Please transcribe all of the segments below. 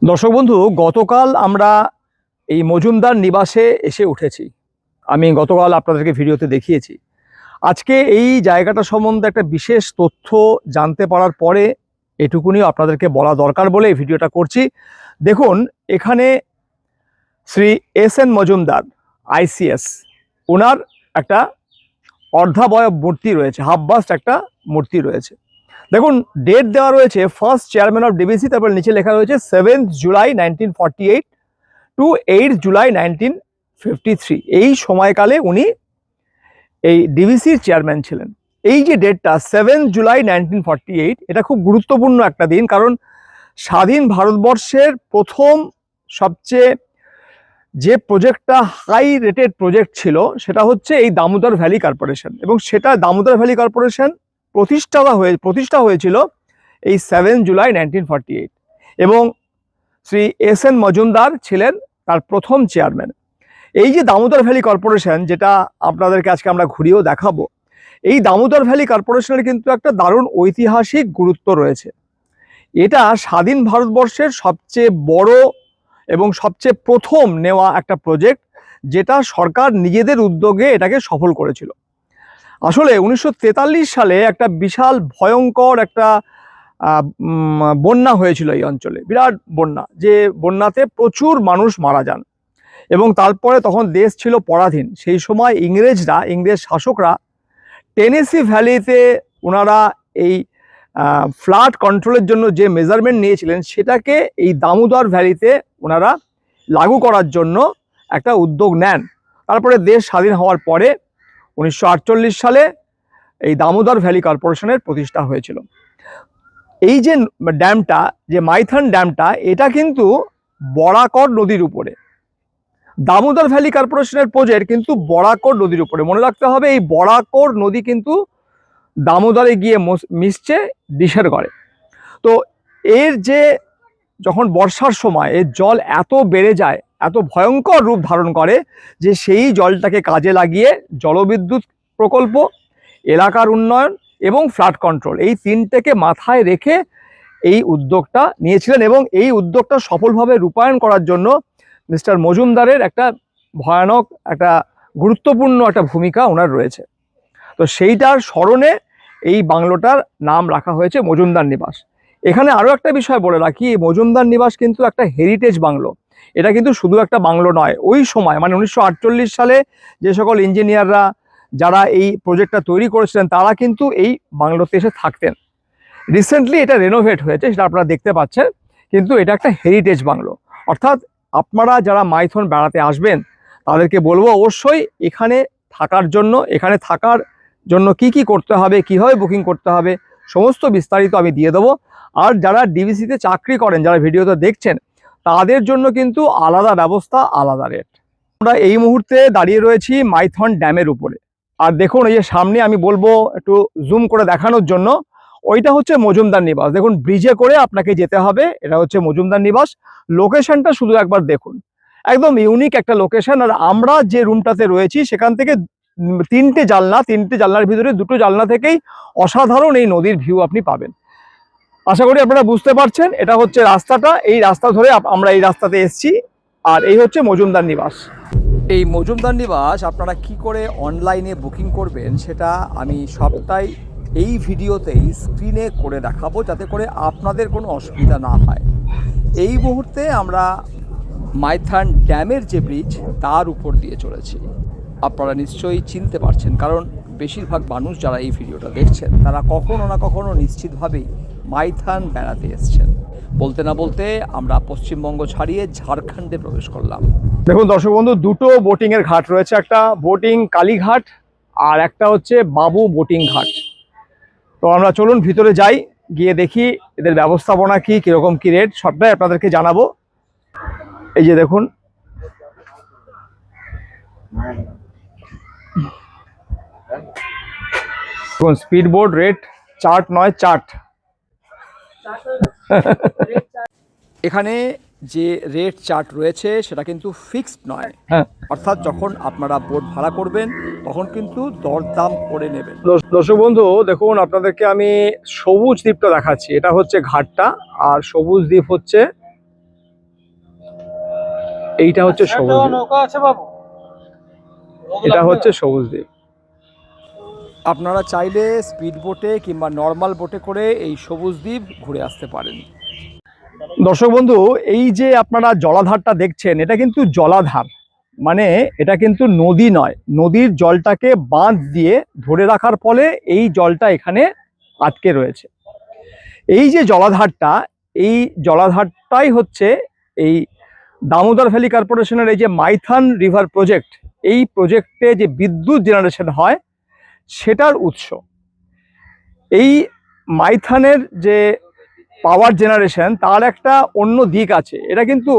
দর্শক বন্ধু, গতকাল আমরা এই মজুমদার নিবাসে এসে উঠেছি। আমি গতকাল আপনাদেরকে ভিডিওতে দেখিয়েছি। আজকে এই জায়গাটা সম্বন্ধে একটা বিশেষ তথ্য জানতে পারার পরে এটুকুনি আপনাদেরকে বলা দরকার বলে এই ভিডিওটা করছি। দেখুন, এখানে শ্রী এস.এন. মজুমদার আইসিএস, ওনার একটা অর্ধাবয়ব মূর্তি রয়েছে, হাফ বাস্ট একটা মূর্তি রয়েছে। দেখুন, ডেট দেওয়া রয়েছে ফার্স্ট চেয়ারম্যান অফ ডিবিসি, তারপর নিচে লেখা রয়েছে 7 জুলাই 1948 টু 8 জুলাই 1953। এই সময়কালে উনি এই ডিবিসির চেয়ারম্যান ছিলেন। এই যে ডেটটা 7 জুলাই 1948, এটা খুব গুরুত্বপূর্ণ একটা দিন, কারণ স্বাধীন ভারতবর্ষের প্রথম সবচেয়ে যে প্রজেক্টটা হাই রেটেড প্রজেক্ট ছিল সেটা হচ্ছে এই দামোদর ভ্যালি কর্পোরেশন, এবং সেটা দামোদর ভ্যালি কর্পোরেশন প্রতিষ্ঠা হয়েছিল এই 7 জুলাই 1948, এবং শ্রী এস.এন. মজুমদার ছিলেন তার প্রথম চেয়ারম্যান। এই যে দামোদর ভ্যালি কর্পোরেশন, যেটা আপনাদেরকে আজকে আমরা ঘুরিয়েও দেখাবো, এই দামোদর ভ্যালি কর্পোরেশনের কিন্তু একটা দারুণ ঐতিহাসিক গুরুত্ব রয়েছে। এটা স্বাধীন ভারতবর্ষের সবচেয়ে বড় এবং সবচেয়ে প্রথম নেওয়া একটা প্রজেক্ট, যেটা সরকার নিজেদের উদ্যোগে এটাকে সফল করেছিল। আসলে 1943 সালে একটা বিশাল ভয়ঙ্কর একটা বন্যা হয়েছিল এই অঞ্চলে, বিরাট বন্যা, যে বন্যাতে প্রচুর মানুষ মারা যান, এবং তারপরে তখন দেশ ছিল পরাধীন। সেই সময় ইংরেজ শাসকরা টেনেসি ভ্যালিতে ওনারা এই ফ্লাড কন্ট্রোলের জন্য যে মেজারমেন্ট নিয়েছিলেন সেটাকে এই দামোদর ভ্যালিতে ওনারা লাগু করার জন্য একটা উদ্যোগ নেন। তারপরে দেশ স্বাধীন হওয়ার পরে 1948 সালে এই দামোদর ভ্যালি কর্পোরেশনের প্রতিষ্ঠা হয়েছিল। এই যে ড্যামটা, যে মাইথন ড্যামটা, এটা কিন্তু বরাকর নদীর উপরে। দামোদর ভ্যালি কর্পোরেশনের প্রজেক্ট কিন্তু বরাকর নদীর উপরে। মনে রাখতে হবে, এই বরাকর নদী কিন্তু দামোদরে গিয়ে মিশছে ডিশের ঘরে। তো এর যে যখন বর্ষার সময় এর জল এত বেড়ে যায়, এত ভয়ঙ্কর রূপ ধারণ করে, যে সেই জলটাকে কাজে লাগিয়ে জলবিদ্যুৎ প্রকল্প, এলাকার উন্নয়ন এবং ফ্লাড কন্ট্রোল, এই তিনটেকে মাথায় রেখে এই উদ্যোগটা নিয়েছিলেন, এবং এই উদ্যোগটা সফলভাবে রূপায়ণ করার জন্য মিস্টার মজুমদারের একটা ভয়ানক একটা গুরুত্বপূর্ণ একটা ভূমিকা ওনার রয়েছে। তো সেইটার স্মরণে এই বাংলোটার নাম রাখা হয়েছে মজুমদার নিবাস। এখানে আরও একটা বিষয় বলে রাখি, মজুমদার নিবাস কিন্তু একটা হেরিটেজ বাংলো। এটা কিন্তু শুধু একটা বাংলো নয়, ওই সময় মানে 1948 সালে যে সকল ইঞ্জিনিয়াররা যারা এই প্রজেক্টটা তৈরি করেছিলেন তারা কিন্তু এই বাংলোতে এসে থাকতেন। রিসেন্টলি এটা রেনোভেট হয়েছে, সেটা আপনারা দেখতে পাচ্ছেন, কিন্তু এটা একটা হেরিটেজ বাংলো। অর্থাৎ আপনারা যারা মাইথন বেড়াতে আসবেন তাদেরকে বলবো অবশ্যই এখানে থাকার জন্য কি কি করতে হবে, কীভাবে বুকিং করতে হবে, সমস্ত বিস্তারিত আমি দিয়ে দেবো। আর যারা ডিবিসিতে চাকরি করেন, যারা ভিডিওতে দেখছেন, তাদের জন্য কিন্তু আলাদা ব্যবস্থা, আলাদা রেট। আমরা এই মুহূর্তে দাঁড়িয়ে রয়েছি মাইথন ড্যামের উপরে। আর দেখুন, এই যে সামনে আমি বলবো একটু জুম করে দেখানোর জন্য, ওইটা হচ্ছে মজুমদার নিবাস। দেখুন, ব্রিজে করে আপনাকে যেতে হবে, এটা হচ্ছে মজুমদার নিবাস। লোকেশনটা শুধু একবার দেখুন, একদম ইউনিক একটা লোকেশন। আর আমরা যে রুমটাতে রয়েছি সেখান থেকে তিনটে জানলার ভিতরে দুটো জানলা থেকেই অসাধারণ এই নদীর ভিউ আপনি পাবেন। আশা করি আপনারা বুঝতে পারছেন। এটা হচ্ছে রাস্তাটা, এই রাস্তা ধরে আমরা এই রাস্তাতে এসেছি, আর এই হচ্ছে মজুমদার নিবাস। এই মজুমদার নিবাস আপনারা কি করে অনলাইনে বুকিং করবেন সেটা আমি সবটাই এই ভিডিওতেই স্ক্রিনে করে দেখাবো, যাতে করে আপনাদের কোনো অসুবিধা না হয়। এই মুহূর্তে আমরা মাইথন ড্যামের যে ব্রিজ তার উপর দিয়ে চলেছি। আপনারা নিশ্চয়ই চিনতে পারছেন, কারণ বেশিরভাগ মানুষ যারা এই ভিডিওটা দেখছেন তারা কখনো না কখনো নিশ্চিতভাবেই মাইথন বেড়াতে এসছেন। বলতে না বলতে আমরা পশ্চিমবঙ্গ ছাড়িয়ে ঝাড়খণ্ডে প্রবেশ করলাম। দেখুন দর্শক বন্ধু, দুটো বোটিংয়ের ঘাট রয়েছে, একটা বোটিং কালীঘাট আর একটা হচ্ছে বাবু বোটিং ঘাট। তো আমরা চলুন ভিতরে যাই, গিয়ে দেখি এদের ব্যবস্থাপনা কি, কীরকম কী রেট, সবটাই আপনাদেরকে জানাবো। এই যে দেখুন, স্পিড বোট রেট চার্ট নয়, চার্ট। এখানে যে রেট চার্ট রয়েছে সেটা কিন্তু ফিক্সড নয়, অর্থাৎ যখন আপনারা বোট ভাড়া করবেন তখন কিন্তু দরদাম করে নেবেন। দর্শক বন্ধু দেখুন, আপনাদেরকে আমি সবুজ দ্বীপটা দেখাচ্ছি। এটা হচ্ছে ঘাটটা, আর সবুজ দ্বীপ হচ্ছে এইটা হচ্ছে সবুজ দ্বীপ, নৌকা আছে বাবু, এটা হচ্ছে সবুজ দ্বীপ। আপনারা চাইলে স্পিড বোটে কিংবা নর্মাল বোটে করে এই সবুজ দ্বীপ ঘুরে আসতে পারেন। দর্শক বন্ধু, এই যে আপনারা জলাধারটা দেখছেন, এটা কিন্তু জলাধার, মানে এটা কিন্তু নদী নয়। নদীর জলটাকে বাঁধ দিয়ে ধরে রাখার ফলে এই জলটা এখানে আটকে রয়েছে। এই যে জলাধারটা, এই জলাধারটাই হচ্ছে এই দামোদর ভ্যালি কর্পোরেশনের এই যে মাইথন রিভার প্রজেক্ট, এই প্রজেক্টে যে বিদ্যুৎ জেনারেশন হয় সেটার উৎস। এই মাইথনের যে পাওয়ার জেনারেশন, তার একটা অন্য দিক আছে। এটা কিন্তু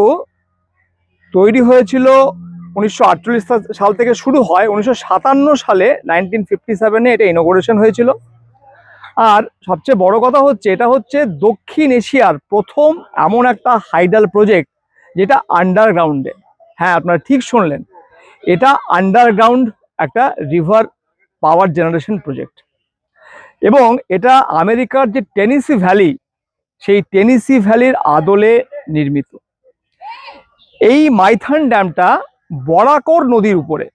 তৈরি হয়েছিল 1948 সাল থেকে শুরু হয়, 1957 সালে 1957-এ এটা ইনোগ্রেশন হয়েছিল। আর সবচেয়ে বড় কথা হচ্ছে, এটা হচ্ছে দক্ষিণ এশিয়ার প্রথম এমন একটা হাইডাল প্রজেক্ট যেটা আন্ডারগ্রাউন্ডে। হ্যাঁ, আপনারা ঠিক শুনলেন, এটা আন্ডারগ্রাউন্ড একটা রিভার পাওয়ার জেনারেশন প্রজেক্ট। এবং এটা আমেরিকার যে টেনেসি ভ্যালি, সেই টেনেসি ভ্যালির আদলে নির্মিত। এই মাইথন ড্যামটা বরাকর নদীর উপরে,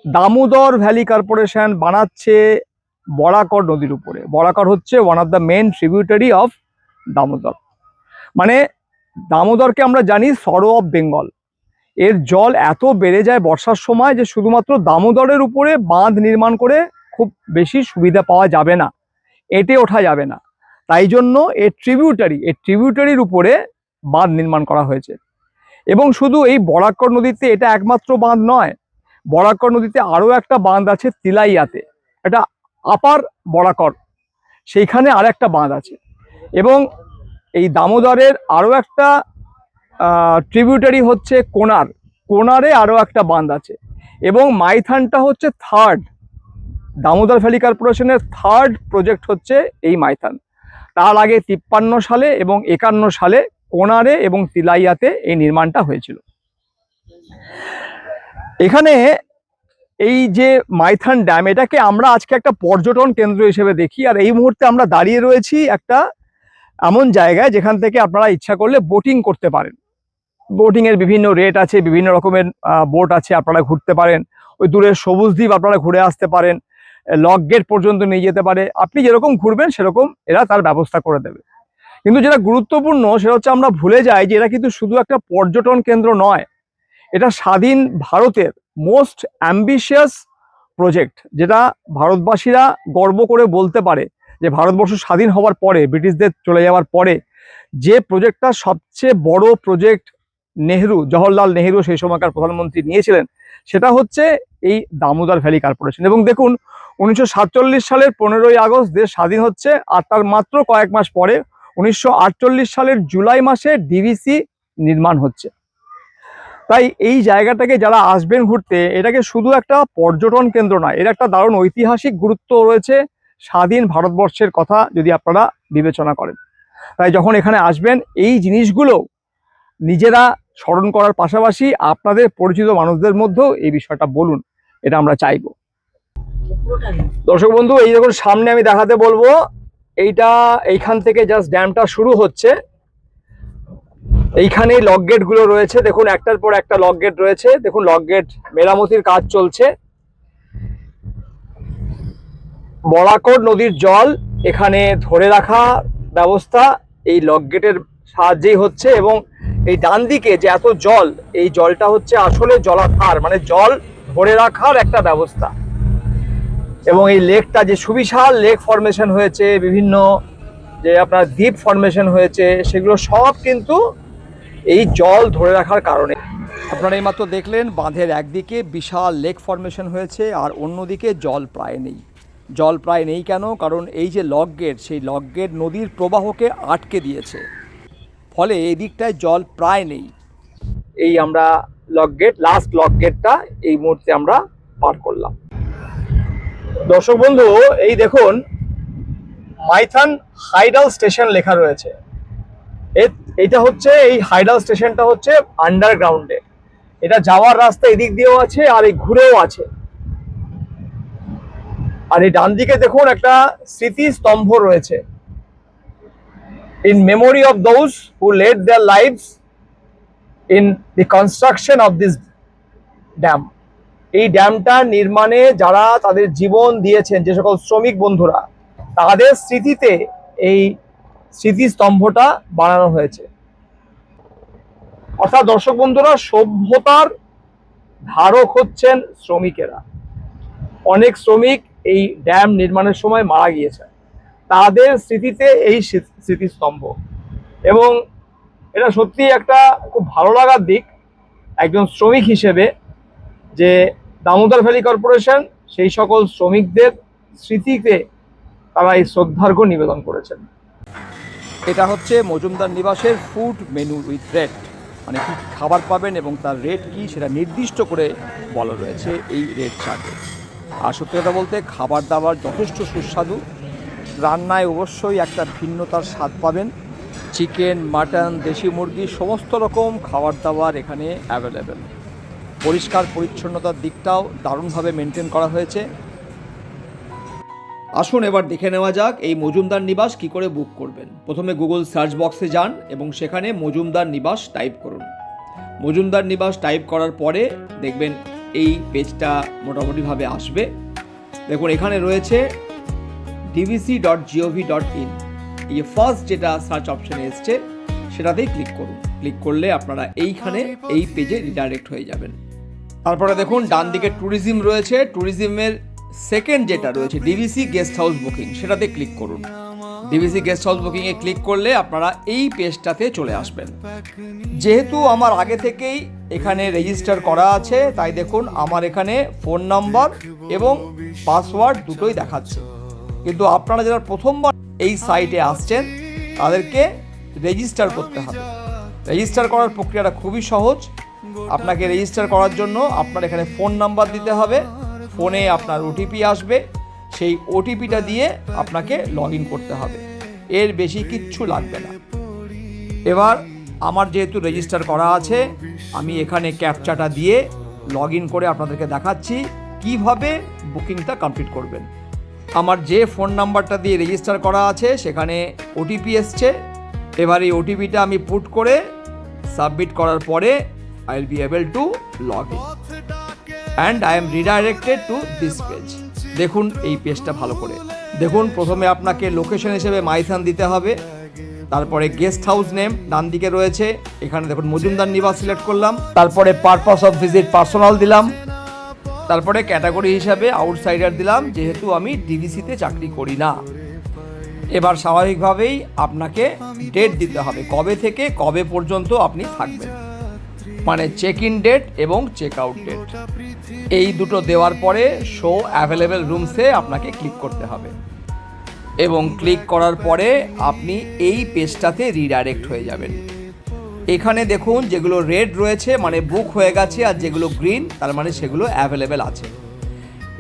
দামোদর ভ্যালি কর্পোরেশন বানাচ্ছে বরাকর নদীর উপরে। বরাকর হচ্ছে one of the main tributary of Damodar. মানে দামোদরকে আমরা জানি সরো অফ বেঙ্গল। এর জল এত বেড়ে যায় বর্ষার সময় যে শুধুমাত্র দামোদরের উপরে বাঁধ নির্মাণ করে খুব বেশি সুবিধা পাওয়া যাবে না, এঁটে ওঠা যাবে না। তাই জন্য এর ট্রিবিউটারির উপরে বাঁধ নির্মাণ করা হয়েছে। এবং শুধু এই বরাকর নদীতে এটা একমাত্র বাঁধ নয়, বরাকর নদীতে আরও একটা বাঁধ আছে তিলাইয়াতে, এটা আপার বরাকর, সেইখানে আর একটা বাঁধ আছে। এবং এই দামোদরের আরও একটা ট্রিবিউটারি হচ্ছে কোনারে আরও একটা বাঁধ আছে। এবং মাইথনটা হচ্ছে থার্ড, দামোদর ভ্যালি কর্পোরেশনের থার্ড প্রজেক্ট হচ্ছে এই মাইথন। তার আগে 53 সালে এবং 51 সালে কোনারে এবং তিলাইয়াতে এই নির্মাণটা হয়েছিল। এখানে এই যে মাইথন ড্যাম, এটাকে আমরা আজকে একটা পর্যটন কেন্দ্র হিসেবে দেখি। আর এই মুহূর্তে আমরা দাঁড়িয়ে রয়েছি একটা এমন জায়গায় যেখান থেকে আপনারা ইচ্ছা করলে বোটিং করতে পারেন। বোটিংয়ের বিভিন্ন রেট আছে, বিভিন্ন রকমের বোট আছে, আপনারা ঘুরতে পারেন। ওই দূরের সবুজ দ্বীপ আপনারা ঘুরে আসতে পারেন, লক গেট পর্যন্ত নিয়ে যেতে পারে। আপনি যেরকম ঘুরবেন সেরকম এরা তার ব্যবস্থা করে দেবে। কিন্তু যেটা গুরুত্বপূর্ণ সেটা হচ্ছে আমরা ভুলে যাই যে এটা কিন্তু শুধু একটা পর্যটন কেন্দ্র নয়, এটা স্বাধীন ভারতের মোস্ট অ্যাম্বিশিয়াস প্রজেক্ট, যেটা ভারতবাসীরা গর্ব করে বলতে পারে যে ভারতবর্ষ স্বাধীন হওয়ার পরে, ব্রিটিশদের চলে যাওয়ার পরে যে প্রজেক্টটা সবচেয়ে বড় প্রজেক্ট জওহরলাল নেহেরু সেই সময়কার প্রধানমন্ত্রী নিয়েছিলেন, সেটা হচ্ছে এই দামোদর ভ্যালি কর্পোরেশন। এবং দেখুন, 1947 সালের 15ই আগস্ট দেশ স্বাধীন হচ্ছে, আর তার মাত্র কয়েক মাস পরে 1948 সালের জুলাই মাসে ডিভিসি নির্মাণ হচ্ছে। তাই এই জায়গাটাকে যারা আসবেন ঘুরতে, এটাকে শুধু একটা পর্যটন কেন্দ্র নয়, এর একটা দারুণ ঐতিহাসিক গুরুত্ব রয়েছে স্বাধীন ভারতবর্ষের কথা যদি আপনারা বিবেচনা করেন। তাই যখন এখানে আসবেন, এই জিনিসগুলো নিজেরা স্মরণ করার পাশাপাশি আপনাদের পরিচিত মানুষদের মধ্যেও এই বিষয়টা বলুন, এটা আমরা চাইব। দর্শক বন্ধু, এই দেখুন সামনে আমি দেখাতে বলবো, এইখান থেকে জাস্ট ড্যামটা শুরু হচ্ছে। এইখানে লক গেট গুলো রয়েছে, দেখুন একটার পর একটা লক গেট রয়েছে। দেখুন লক গেট মেরামতির কাজ চলছে। বরাকর নদীর জল এখানে ধরে রাখা ব্যবস্থা এই লক গেটের সাহায্যেই হচ্ছে। এবং এই ডান দিকে যে এত জল, এই জলটা হচ্ছে আসলে জলাধার, মানে জল ধরে রাখার একটা ব্যবস্থা। এবং এই লেকটা যে সুবিশাল লেক ফরমেশন হয়েছে, বিভিন্ন যে আপনার দ্বীপ ফরমেশন হয়েছে, সেগুলো সব কিন্তু এই জল ধরে রাখার কারণে। আপনারা এইমাত্র দেখলেন বাঁধের একদিকে বিশাল লেক ফরমেশন হয়েছে, আর অন্যদিকে জল প্রায় নেই। জল প্রায় নেই কেন? কারণ এই যে লক গেট, সেই লক গেট নদীর প্রবাহকে আটকে দিয়েছে, ফলে এই দিকটায় জল প্রায় নেই। এই আমরা লক গেট, লাস্ট লক গেটটা এই মুহূর্তে আমরা পার করলাম। দর্শক বন্ধু, এই দেখুন মাইথন হাইডাল স্টেশন লেখা রয়েছে। এটা হচ্ছে, এই হাইডাল স্টেশনটা হচ্ছে আন্ডারগ্রাউন্ডে। এটা যাওয়ার রাস্তা এদিক দিয়েও আছে আর এই ঘুরেও আছে। আর এই ডান দিকে দেখুন একটা স্মৃতিস্তম্ভ রয়েছে, in memory of those who laid their lives in the construction of this dam. এই ড্যামটা নির্মাণে যারা তাদের জীবন দিয়েছেন, যে সকল শ্রমিক বন্ধুরা, তাদের স্মৃতিতে এই স্মৃতিস্তম্ভটা বানানো হয়েছে। অর্থাৎ দর্শক বন্ধুরা, সভ্যতার ধারক হচ্ছেন শ্রমিকেরা। অনেক শ্রমিক এই ড্যাম নির্মাণের সময় মারা গিয়েছেন, তাদের স্মৃতিতে এই স্মৃতিস্তম্ভ। এবং এটা সত্যি একটা খুব ভালো লাগার দিক একজন শ্রমিক হিসেবে, যে দামোদর ভ্যালি কর্পোরেশন সেই সকল শ্রমিকদের স্মৃতিতে তারা এই শ্রদ্ধার্ঘ্য নিবেদন করেছেন। এটা হচ্ছে মজুমদার নিবাসের ফুড মেনু উইথ রেট, মানে কি খাবার পাবেন এবং তার রেট কি সেটা নির্দিষ্ট করে বলা রয়েছে এই রেট চার্টে। আর সত্যি কথা বলতে খাবার দাবার যথেষ্ট সুস্বাদু, রান্নায় অবশ্যই একটা ভিন্নতার স্বাদ পাবেন। চিকেন, মাটন, দেশি মুরগি সমস্ত রকম খাবার দাবার এখানে অ্যাভেলেবেল। পরিষ্কার পরিচ্ছন্নতার দিকটাও দারুণভাবে মেনটেন করা হয়েছে। আসুন এবার দেখে নেওয়া যাক এই মজুমদার নিবাস কি করে বুক করবেন। প্রথমে গুগল সার্চ বক্সে যান এবং সেখানে মজুমদার নিবাস টাইপ করুন। মজুমদার নিবাস টাইপ করার পরে দেখবেন এই পেজটা মোটামুটিভাবে আসবে। দেখুন এখানে রয়েছে dvc.gov.in, এই ফার্স্ট যেটা সার্চ অপশানে এসছে সেটাতেই ক্লিক করুন। ক্লিক করলে আপনারা এইখানে এই পেজে রিডাইরেক্ট হয়ে যাবেন। তারপরে দেখুন ডান দিকে ট্যুরিজম রয়েছে, ট্যুরিজমের সেকেন্ড যেটা রয়েছে ডিভিসি গেস্ট হাউস বুকিং, সেটাতে ক্লিক করুন। ডিভিসি গেস্ট হাউস বুকিংয়ে ক্লিক করলে আপনারা এই পেজটাতে চলে আসবেন। যেহেতু আমার আগে থেকেই এখানে রেজিস্টার করা আছে, তাই দেখুন আমার এখানে ফোন নাম্বার এবং পাসওয়ার্ড দুটোই দেখাচ্ছে। কিন্তু আপনারা যারা প্রথমবার এই সাইটে আসছেন তাদেরকে রেজিস্টার করতে হবে। রেজিস্টার করার প্রক্রিয়াটা খুবই সহজ। আপনাকে রেজিস্টার করার জন্য আপনার এখানে ফোন নাম্বার দিতে হবে, ফোনে আপনার ওটিপি আসবে, সেই ওটিপিটা দিয়ে আপনাকে লগ ইন করতে হবে। এর বেশি কিচ্ছু লাগবে না। এবার আমার যেহেতু রেজিস্টার করা আছে, আমি এখানে ক্যাপচাটা দিয়ে লগ ইন করে আপনাদেরকে দেখাচ্ছি কিভাবে বুকিংটা কমপ্লিট করবেন। আমার যে ফোন নাম্বারটা দিয়ে রেজিস্টার করা আছে সেখানে ওটিপি এসছে। এবার এই ওটিপিটা আমি পুট করে সাবমিট করার পরে I will be able to log in and I am redirected to this page. দেখুন এই পেজটা ভালো করে দেখুন। প্রথমে আপনাকে লোকেশন হিসেবে মাইথান দিতে হবে, তারপরে গেস্ট হাউস নেম ডান দিকে রয়েছে, এখানে দেখুন মজুমদার নিবাস সিলেক্ট করলাম, তারপরে পারপাস অফ ভিজিট পার্সোনাল দিলাম, তারপরে ক্যাটাগরি হিসাবে আউটসাইডার দিলাম, যেহেতু আমি ডিভিসিতে চাকরি করি না। এবার স্বাভাবিকভাবেই আপনাকে ডেট দিতে হবে, কবে থেকে কবে পর্যন্ত আপনি থাকবেন, মানে চেক ইন ডেট এবং চেক আউট ডেট। এই দুটো দেওয়ার পরে শো অ্যাভেলেবেল রুমসে আপনাকে ক্লিক করতে হবে এবং ক্লিক করার পরে আপনি এই পেজটাতে রিডাইরেক্ট হয়ে যাবেন। এখানে দেখুন যেগুলো রেড রয়েছে মানে বুক হয়ে গেছে, আর যেগুলো গ্রিন তার মানে সেগুলো অ্যাভেলেবেল আছে।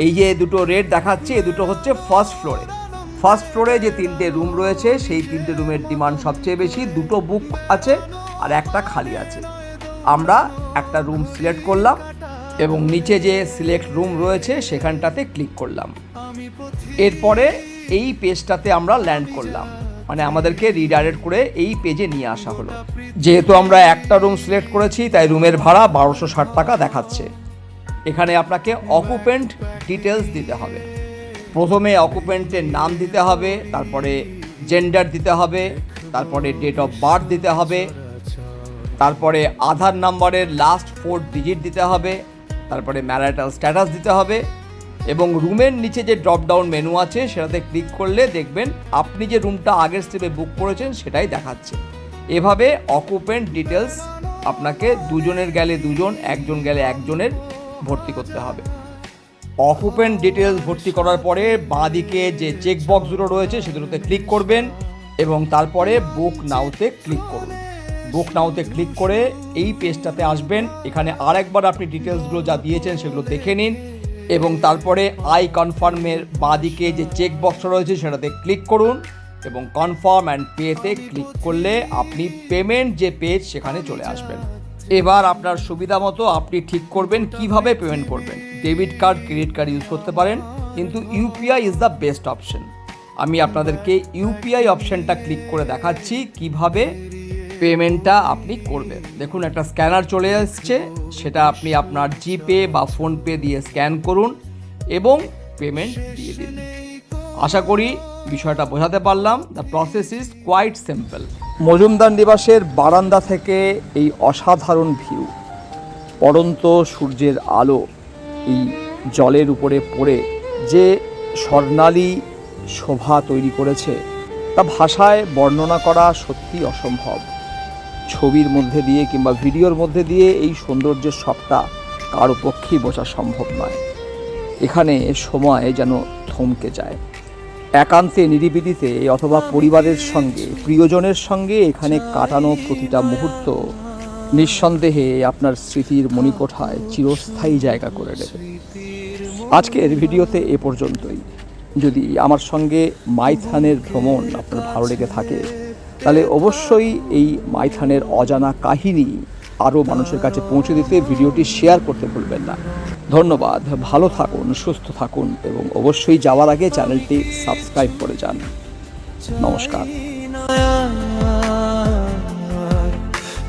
এই যে দুটো রেড দেখাচ্ছে, এই দুটো হচ্ছে ফার্স্ট ফ্লোরে। ফার্স্ট ফ্লোরে যে তিনটে রুম রয়েছে সেই তিনটে রুমের ডিমান্ড সবচেয়ে বেশি, দুটো বুক আছে আর একটা খালি আছে। আমরা একটা রুম সিলেক্ট করলাম এবং নিচে যে সিলেক্ট রুম রয়েছে সেখানটাতে ক্লিক করলাম। এরপরে এই পেজটাতে আমরা ল্যান্ড করলাম, মানে আমাদেরকে রিডাইরেক্ট করে এই পেজে নিয়ে আসা হলো। যেহেতু আমরা একটা রুম সিলেক্ট করেছি তাই রুমের ভাড়া 1260 টাকা দেখাচ্ছে। এখানে আপনাকে অকুপেন্ট ডিটেলস দিতে হবে। প্রথমে অকুপেন্টের নাম দিতে হবে, তারপরে জেন্ডার দিতে হবে, তারপরে ডেট অফ বার্থ দিতে হবে, তারপরে আধার নাম্বারের লাস্ট 4 ডিজিট দিতে হবে, তারপরে ম্যারিটাল স্ট্যাটাস দিতে হবে এবং রুমের নিচে যে ড্রপ ডাউন মেনু আছে সেটাতে ক্লিক করলে দেখবেন আপনি যে রুমটা আগের স্টেপে বুক করেছেন সেটাই দেখাচ্ছে। এভাবে অকুপেন্ট ডিটেলস আপনাকে দুজনের গেলে দুজন, একজন গেলে একজনের ভর্তি করতে হবে। অকুপেন্ট ডিটেলস ভর্তি করার পরে বাঁদিকে যে চেক বক্সগুলো রয়েছে সেগুলোতে ক্লিক করবেন এবং তারপরে বুক নাওতে ক্লিক করুন। বুক নাওতে ক্লিক করে এই পেজটাতে আসবেন। এখানে আরেকবার আপনি ডিটেলসগুলো যা দিয়েছেন সেগুলো দেখে নিন এবং তারপরে আই কনফার্মের বাঁদিকে যে চেক বক্স রয়েছে সেটাতে ক্লিক করুন এবং কনফার্ম অ্যান্ড পেতে ক্লিক করলে আপনি পেমেন্ট যে পেজ সেখানে চলে আসবেন। এবার আপনার সুবিধা মতো আপনি ঠিক করবেন কিভাবে পেমেন্ট করবেন। Debit card, credit card use করতে পারেন, কিন্তু UPI is the best option. আমি আপনাদেরকে ইউপিআই অপশনটা ক্লিক করে দেখাচ্ছি কিভাবে পেমেন্টটা আপনি করবেন। দেখুন একটা স্ক্যানার চলে এসছে, সেটা আপনি আপনার জিপে বা ফোনপে দিয়ে স্ক্যান করুন এবং পেমেন্ট দিয়ে দিন। আশা করি বিষয়টা বোঝাতে পারলাম। The process is quite simple. Majumdar নিবাসের বারান্দা থেকে এই অসাধারণ ভিউ, পড়ন্ত সূর্যের আলো এই জলের উপরে পড়ে যে স্বর্ণালী শোভা তৈরি করেছে তা ভাষায় বর্ণনা করা সত্যি অসম্ভব। ছবির মধ্যে দিয়ে কিংবা ভিডিওর মধ্যে দিয়ে এই সৌন্দর্যের সবটা কারো পক্ষেই বোঝা সম্ভব নয়। এখানে সময় যেন থমকে যায়। একান্তে নিরিবিলিতে অথবা পরিবারের সঙ্গে, প্রিয়জনের সঙ্গে এখানে কাটানো প্রতিটা মুহূর্ত নিঃসন্দেহে আপনার স্মৃতির মণিকোঠায় চিরস্থায়ী জায়গা করে নেবে। আজকের ভিডিওতে এ পর্যন্তই। যদি আমার সঙ্গে মাইথানের ভ্রমণ আপনার ভালো লেগে থাকে তাহলে অবশ্যই এই মাইথানের অজানা কাহিনী আরও মানুষের কাছে পৌঁছে দিতে ভিডিওটি শেয়ার করতে ভুলবেন না। ধন্যবাদ। ভালো থাকুন, সুস্থ থাকুন এবং অবশ্যই যাওয়ার আগে চ্যানেলটি সাবস্ক্রাইব করে যান। নমস্কার।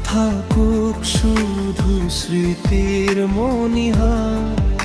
থাকুক শুধু স্মৃতির মণিহার।